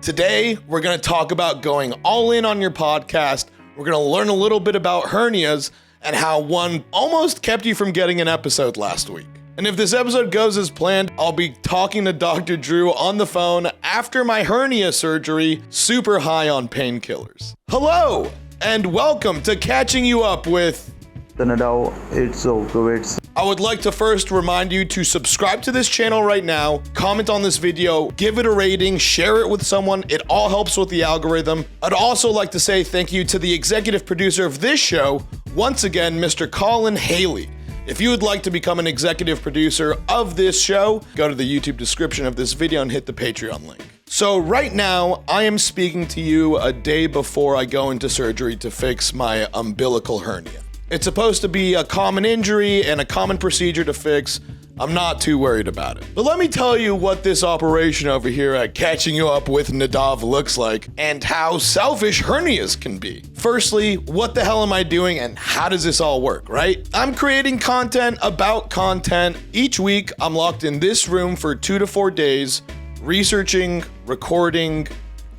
Today, we're going to talk about going all in on your podcast. We're going to learn a little bit about hernias and how one almost kept you from getting an episode last week. And if this episode goes as planned, I'll be talking to Dr. Drew on the phone after my hernia surgery, super high on painkillers. Hello, and welcome to Catching You Up with the Nadav. It's so good. I would like to first remind you to subscribe to this channel right now, comment on this video, give it a rating, share it with someone. It all helps with the algorithm. I'd also like to say thank you to the executive producer of this show, once again, Mr. Colin Haley. If you would like to become an executive producer of this show, go to the YouTube description of this video and hit the Patreon link. So right now, I am speaking to you a day before I go into surgery to fix my umbilical hernia. It's supposed to be a common injury and a common procedure to fix. I'm not too worried about it. But let me tell you what this operation over here at Catching You Up with Nadav looks like and how selfish hernias can be. Firstly, what the hell am I doing and how does this all work, right? I'm creating content about content. Each week, I'm locked in this room for 2 to 4 days, researching, recording,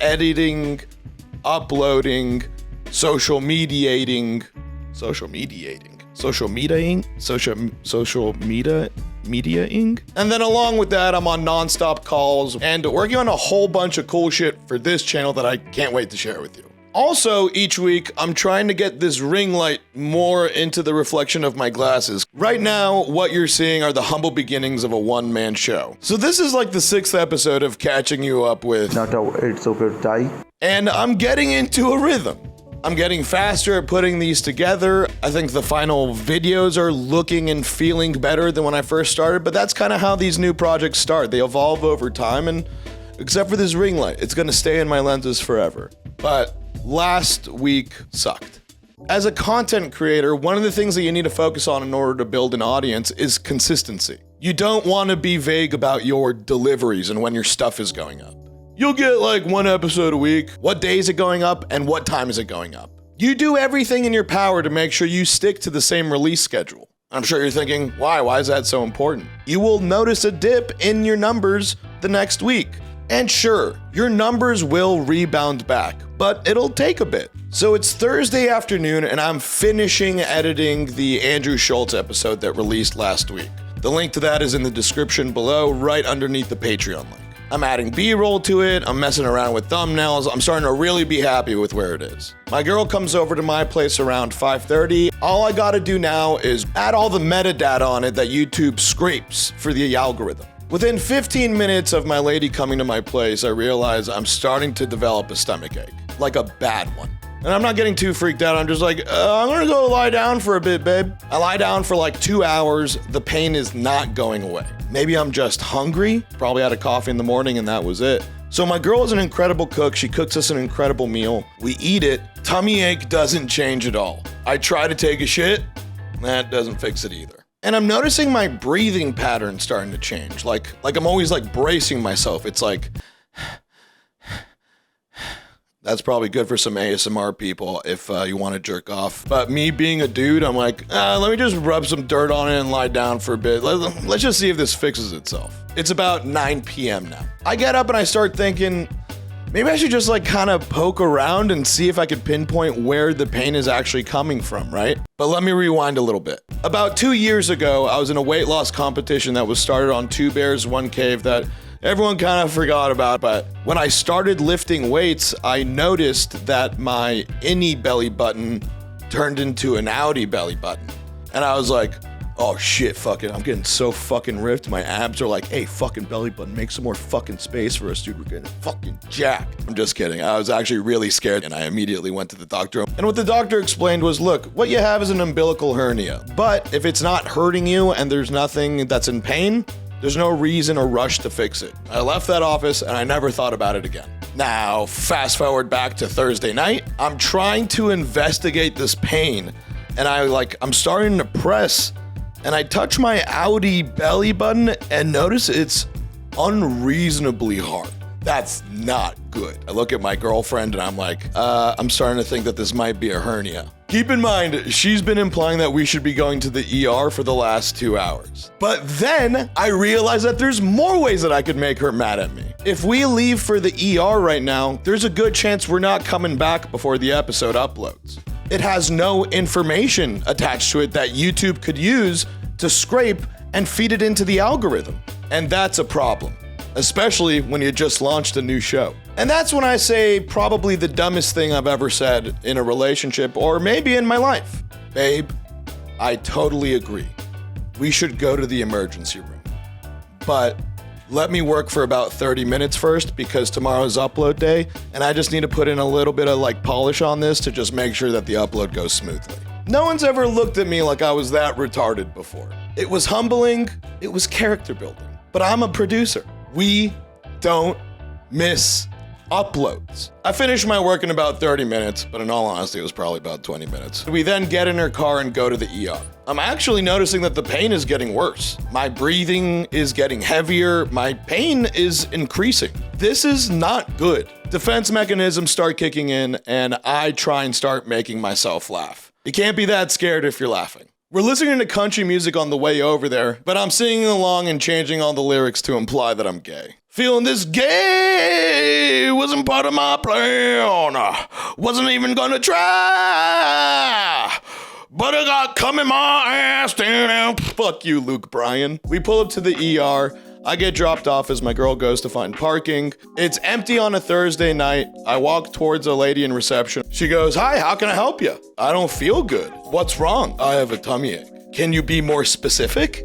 editing, uploading, social mediating, and then along with that, I'm on nonstop calls and working on a whole bunch of cool shit for this channel that I can't wait to share with you. Also, each week, I'm trying to get this ring light more into the reflection of my glasses. Right now, what you're seeing are the humble beginnings of a one-man show. So this is like the 6th episode of Catching You Up with Nadav. It's so good. And I'm getting into a rhythm. I'm getting faster at putting these together. I think the final videos are looking and feeling better than when I first started, but that's kind of how these new projects start. They evolve over time, and except for this ring light, it's gonna stay in my lenses forever. But last week sucked. As a content creator, one of the things that you need to focus on in order to build an audience is consistency. You don't wanna be vague about your deliveries and when your stuff is going up. You'll get like 1 episode a week. What day is it going up and what time is it going up? You do everything in your power to make sure you stick to the same release schedule. I'm sure you're thinking, why? Why is that so important? You will notice a dip in your numbers the next week. And sure, your numbers will rebound back, but it'll take a bit. So it's Thursday afternoon and I'm finishing editing the Andrew Schulz episode that released last week. The link to that is in the description below, right underneath the Patreon link. I'm adding B-roll to it, I'm messing around with thumbnails, I'm starting to really be happy with where it is. My girl comes over to my place around 5:30. All I gotta do now is add all the metadata on it that YouTube scrapes for the algorithm. Within 15 minutes of my lady coming to my place, I realize I'm starting to develop a stomachache, like a bad one. And I'm not getting too freaked out, I'm just like, I'm gonna go lie down for a bit, babe. I lie down for like 2 hours, the pain is not going away. Maybe I'm just hungry, probably had a coffee in the morning and that was it. So my girl is an incredible cook, she cooks us an incredible meal. We eat it, tummy ache doesn't change at all. I try to take a shit, that doesn't fix it either. And I'm noticing my breathing pattern starting to change. Like I'm always like bracing myself. It's like, that's probably good for some ASMR people if you want to jerk off. But me being a dude, I'm like, let me just rub some dirt on it and lie down for a bit. Let's just see if this fixes itself. It's about 9 p.m. now. I get up and I start thinking, maybe I should just like kind of poke around and see if I could pinpoint where the pain is actually coming from, right? But let me rewind a little bit. About 2 years ago, I was in a weight loss competition that was started on 2 Bears, 1 Cave that everyone kind of forgot about, but when I started lifting weights, I noticed that my innie belly button turned into an outie belly button. And I was like, oh shit, fuck it, I'm getting so fucking ripped. My abs are like, hey, fucking belly button, make some more fucking space for us, dude. We're getting fucking jacked. I'm just kidding. I was actually really scared and I immediately went to the doctor. And what the doctor explained was, look, what you have is an umbilical hernia, but if it's not hurting you and there's nothing that's in pain, there's no reason or rush to fix it. I left that office and I never thought about it again. Now, fast forward back to Thursday night. I'm trying to investigate this pain and I'm starting to press and I touch my outie belly button and notice it's unreasonably hard. That's not good. I look at my girlfriend and I'm like, I'm starting to think that this might be a hernia. Keep in mind, she's been implying that we should be going to the ER for the last 2 hours. But then I realized that there's more ways that I could make her mad at me. If we leave for the ER right now, there's a good chance we're not coming back before the episode uploads. It has no information attached to it that YouTube could use to scrape and feed it into the algorithm. And that's a problem, especially when you just launched a new show. And that's when I say probably the dumbest thing I've ever said in a relationship or maybe in my life. Babe, I totally agree. We should go to the emergency room. But let me work for about 30 minutes first because tomorrow's upload day and I just need to put in a little bit of polish on this to just make sure that the upload goes smoothly. No one's ever looked at me like I was that retarded before. It was humbling, it was character building, but I'm a producer. We don't miss uploads. I finished my work in about 30 minutes, but in all honesty, it was probably about 20 minutes. We then get in her car and go to the ER. I'm actually noticing that the pain is getting worse. My breathing is getting heavier. My pain is increasing. This is not good. Defense mechanisms start kicking in, and I try and start making myself laugh. You can't be that scared if you're laughing. We're listening to country music on the way over there, but I'm singing along and changing all the lyrics to imply that I'm gay. Feeling this gay wasn't part of my plan. Wasn't even gonna try. But I got cum in my ass down. Fuck you, Luke Bryan. We pull up to the ER. I get dropped off as my girl goes to find parking. It's empty on a Thursday night. I walk towards a lady in reception. She goes, "Hi, how can I help you?" "I don't feel good." "What's wrong?" "I have a tummy ache." "Can you be more specific?"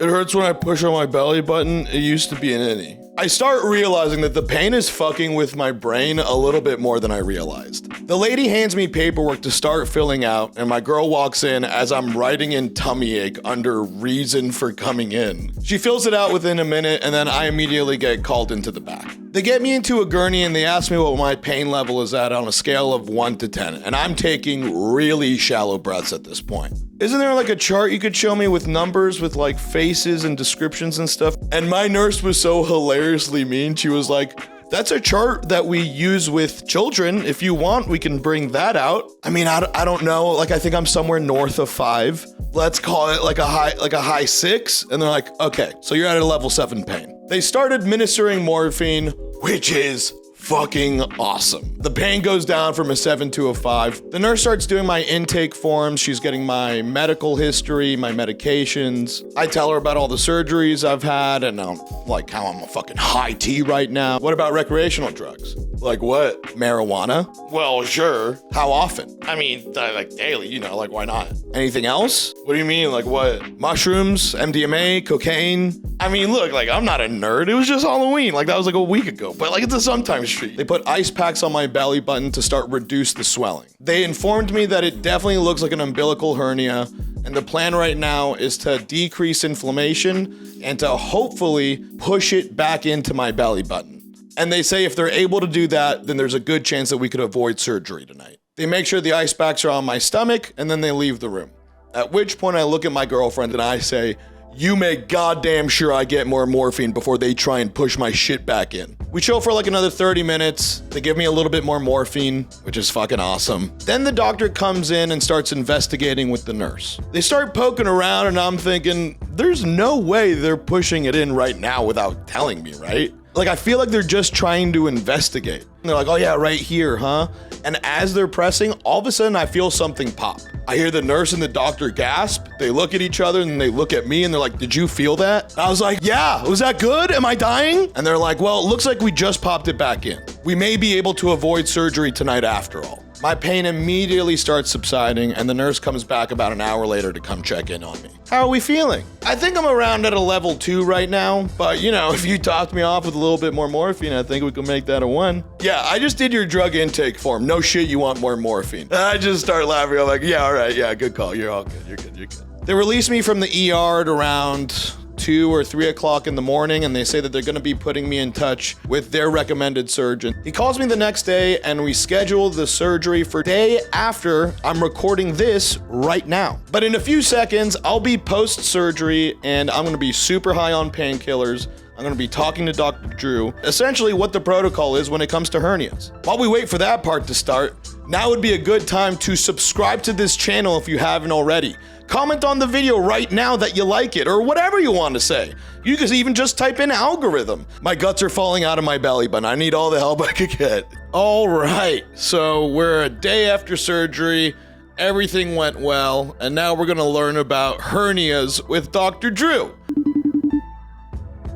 "It hurts when I push on my belly button. It used to be an innie." I start realizing that the pain is fucking with my brain a little bit more than I realized. The lady hands me paperwork to start filling out, and my girl walks in as I'm writing in tummy ache under reason for coming in. She fills it out within a minute, and then I immediately get called into the back. They get me into a gurney and they ask me what my pain level is at on a scale of 1 to 10, and I'm taking really shallow breaths at this point. Isn't there a chart you could show me with numbers with faces and descriptions and stuff? And my nurse was so hilariously mean. She was like, "That's a chart that we use with children. If you want, we can bring that out." I mean, I don't know. I think I'm somewhere north of 5. Let's call it a high 6. And they're like, "Okay, so you're at a level 7 pain." They start administering morphine, which is fucking awesome. The pain goes down from a 7 to a 5. The nurse starts doing my intake forms. She's getting my medical history, my medications. I tell her about all the surgeries I've had and how I'm a fucking high T right now. "What about recreational drugs?" "Like what? Marijuana?" "Well, sure." "How often?" "I mean, daily, why not?" "Anything else?" "What do you mean, what? Mushrooms, MDMA, cocaine?" I mean, look, I'm not a nerd. It was just Halloween. That was a week ago. But it's a sometimes treat. They put ice packs on my belly button to start reduce the swelling. They informed me that it definitely looks like an umbilical hernia, and the plan right now is to decrease inflammation and to hopefully push it back into my belly button. And they say if they're able to do that, then there's a good chance that we could avoid surgery tonight. They make sure the ice packs are on my stomach, and then they leave the room. At which point I look at my girlfriend and I say, "You make goddamn sure I get more morphine before they try and push my shit back in." We chill for another 30 minutes. They give me a little bit more morphine, which is fucking awesome. Then the doctor comes in and starts investigating with the nurse. They start poking around and I'm thinking, there's no way they're pushing it in right now without telling me, right? I feel like they're just trying to investigate. And they're like, "Oh yeah, right here, huh?" And as they're pressing, all of a sudden I feel something pop. I hear the nurse and the doctor gasp. They look at each other and they look at me and they're like, "Did you feel that?" And I was like, "Yeah, was that good? Am I dying?" And they're like, "Well, it looks like we just popped it back in. We may be able to avoid surgery tonight after all." My pain immediately starts subsiding and the nurse comes back about an hour later to come check in on me. "How are we feeling?" "I think I'm around at a level 2 right now, but if you topped me off with a little bit more morphine, I think we could make that a 1. "Yeah, I just did your drug intake form. No shit, you want more morphine." I just start laughing. I'm like, "Yeah, all right, yeah, good call. You're all good. You're good. They released me from the ER at around 2 or 3 o'clock in the morning, and they say that they're going to be putting me in touch with their recommended surgeon. He calls me the next day, and we schedule the surgery for day after I'm recording this right now. But in a few seconds, I'll be post-surgery, and I'm going to be super high on painkillers. I'm going to be talking to Dr. Drew, essentially what the protocol is when it comes to hernias. While we wait for that part to start, Now would be a good time to subscribe to this channel if you haven't already. Comment on the video right now that you like it, or whatever you want to say. You can even just type in algorithm. My guts are falling out of my belly button. I need all the help I could get. All right, so we're a day after surgery. Everything went well, and now we're gonna learn about hernias with Dr. Drew.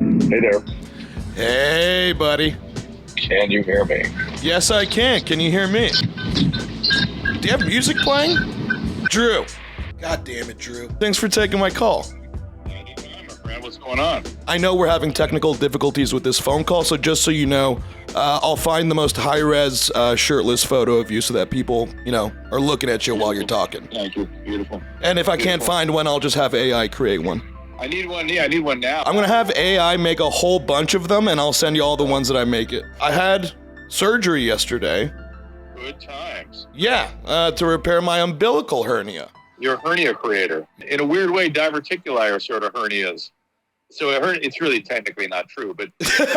Hey there. Hey, buddy. Can you hear me? Yes, I can. Can you hear me? Do you have music playing? Drew. God damn it, Drew. Thanks for taking my call. Anytime, my friend. What's going on? I know we're having technical difficulties with this phone call, so just so you know, I'll find the most high-res shirtless photo of you so that people, are looking at you while you're talking. Thank you. Beautiful. And if I can't find one, I'll just have AI create one. I need one. Yeah, I need one now. I'm gonna have AI make a whole bunch of them, and I'll send you all the ones that I make it. I had surgery yesterday. Good times. Yeah, to repair my umbilical hernia. You're a hernia creator. In a weird way, diverticuli are sort of hernias. So it's really technically not true, but essentially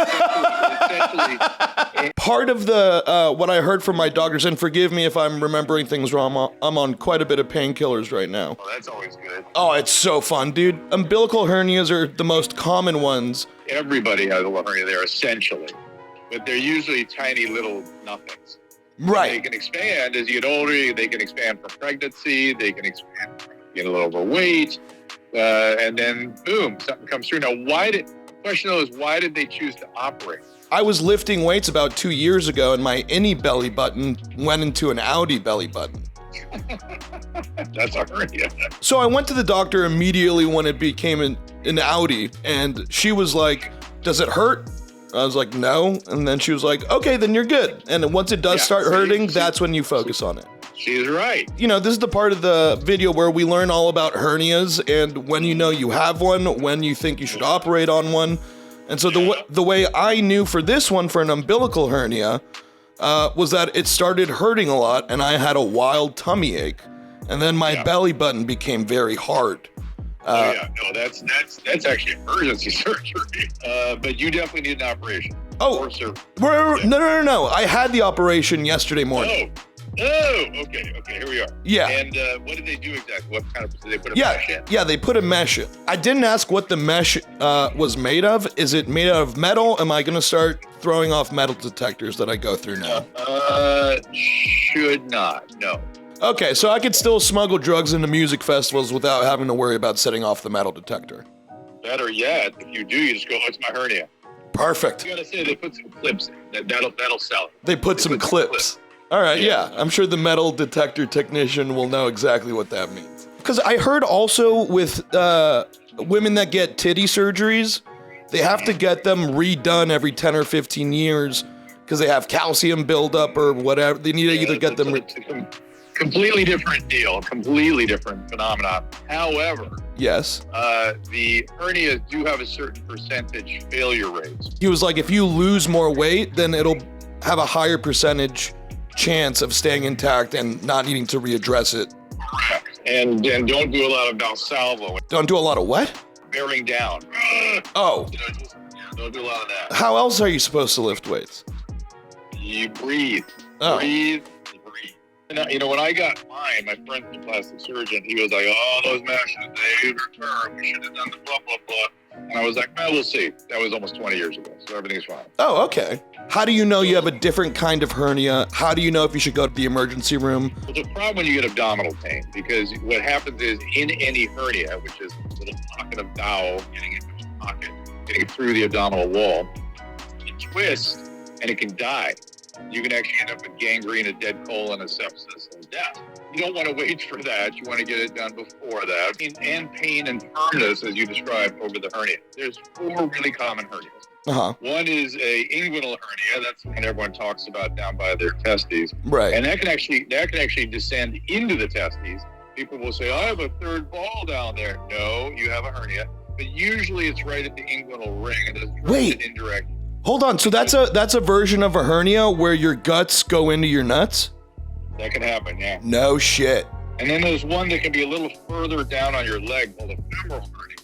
part of the what I heard from my doctors, and forgive me if I'm remembering things wrong, I'm on quite a bit of painkillers right now. Well, that's always good. Oh, it's so fun, dude. Umbilical hernias are the most common ones. Everybody has a hernia there, essentially. But they're usually tiny little nothings. Right. They can expand as you get older. They can expand from pregnancy. They can expand from being a little overweight. And then, boom, something comes through. Now, question though is, why did they choose to operate? I was lifting weights about 2 years ago, and my innie belly button went into an outie belly button. That's a hernia. So I went to the doctor immediately when it became an outie, and she was like, "Does it hurt?" I was like, "No." And then she was like, "Okay, then you're good." And then once it does start hurting, that's when you focus on it. She's right. This is the part of the video where we learn all about hernias and when you know you have one, when you think you should operate on one. And so the way I knew for this one, for an umbilical hernia, was that it started hurting a lot and I had a wild tummy ache. And then my belly button became very hard. No, that's actually emergency surgery. But you definitely need an operation. Oh, no. I had the operation yesterday morning. Oh, okay, here we are. Yeah. And what did they do exactly? What kind of, did they put a mesh in? Yeah, they put a mesh in. I didn't ask what the mesh was made of. Is it made out of metal? Am I gonna start throwing off metal detectors that I go through now? Should not, no. Okay, so I could still smuggle drugs into music festivals without having to worry about setting off the metal detector. Better yet, if you do, you just go, "Oh, it's my hernia." Perfect. You gotta say they put some clips in. That'll sell it. They put some clips. All right, yeah. I'm sure the metal detector technician will know exactly what that means. Because I heard also with women that get titty surgeries, they have to get them redone every 10 or 15 years because they have calcium buildup or whatever. They need to either get them... Completely different deal, completely different phenomenon. However, yes, the hernias do have a certain percentage failure rate. He was like, if you lose more weight, then it'll have a higher percentage chance of staying intact and not needing to readdress it. Correct. And don't do a lot of Valsalva. Don't do a lot of what? Bearing down. Oh. Don't do a lot of that. How else are you supposed to lift weights? You breathe. Oh. Breathe. And, when I got mine, my friend's a plastic surgeon. He was like, "Oh, those meshes, they return. We should have done the blah, blah, blah." And I was like, "Well, we'll see." That was almost 20 years ago, so everything's fine. Oh, okay. How do you know you have a different kind of hernia? How do you know if you should go to the emergency room? Well, it's a problem when you get abdominal pain, because what happens is in any hernia, which is a little pocket of bowel getting into the pocket, getting through the abdominal wall, it twists and it can die. You can actually end up with gangrene, a dead colon, a sepsis, and death. You don't want to wait for that. You want to get it done before that. And pain and firmness, as you described, over the hernia. There's 4 really common hernias. One is a inguinal hernia. That's the one everyone talks about down by their testes. Right. And that can actually descend into the testes. People will say, "I have a third ball down there." No, you have a hernia. But usually it's right at the inguinal ring, and it's direct and indirect. Hold on. So that's a version of a hernia where your guts go into your nuts? That can happen, yeah. No shit. And then there's one that can be a little further down on your leg called a femoral hernia.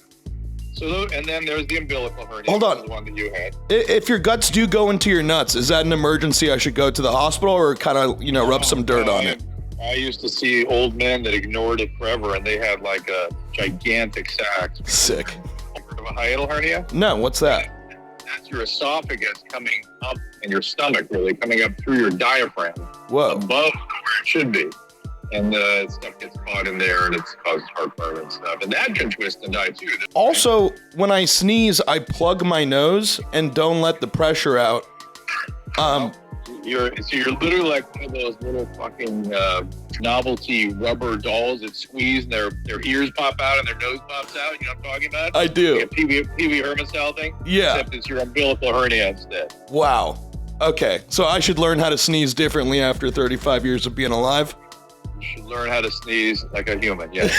And then there's the umbilical hernia. Hold on. The one that you had. If your guts do go into your nuts, is that an emergency? I should go to the hospital or kind of, rub some dirt on it? I used to see old men that ignored it forever, and they had like a gigantic sac. Sick. Heard of a hiatal hernia? No, what's that? That's your esophagus coming up in your stomach, really, coming up through your diaphragm. Whoa. Above where it should be. And stuff gets caught in there, and it's caused heartburn and stuff. And that can twist and die, too. Also, when I sneeze, I plug my nose and don't let the pressure out. You're literally like one of those little fucking novelty rubber dolls that squeeze and their ears pop out and their nose pops out. You know what I'm talking about? I do. Like a Pee Wee Herman style thing? Yeah. Except it's your umbilical hernia instead. Wow. Okay, so I should learn how to sneeze differently after 35 years of being alive? You should learn how to sneeze like a human, yes.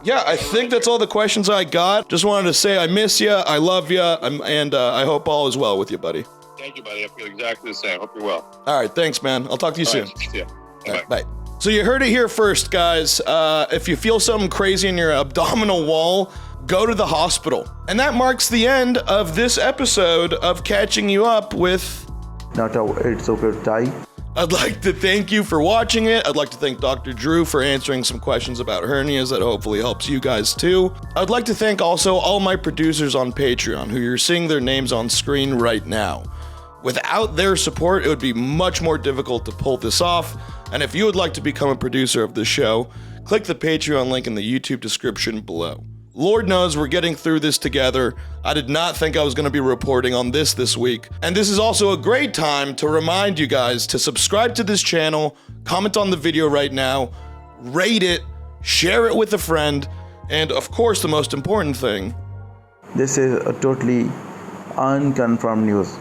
Yeah, I think that's all the questions I got. Just wanted to say I miss you, I love you, and I hope all is well with you, buddy. Thank you, buddy. I feel exactly the same. Hope you're well. All right, thanks, man. I'll talk to you soon. Right, see ya. All right, bye. So you heard it here first, guys. If you feel something crazy in your abdominal wall, go to the hospital. And that marks the end of this episode of Catching You Up with Nadav, it's okay to die. I'd like to thank you for watching it. I'd like to thank Dr. Drew for answering some questions about hernias that hopefully helps you guys too. I'd like to thank also all my producers on Patreon who you're seeing their names on screen right now. Without their support, it would be much more difficult to pull this off. And if you would like to become a producer of this show, click the Patreon link in the YouTube description below. Lord knows we're getting through this together. I did not think I was going to be reporting on this week. And this is also a great time to remind you guys to subscribe to this channel, comment on the video right now, rate it, share it with a friend, and of course the most important thing. This is a totally unconfirmed news.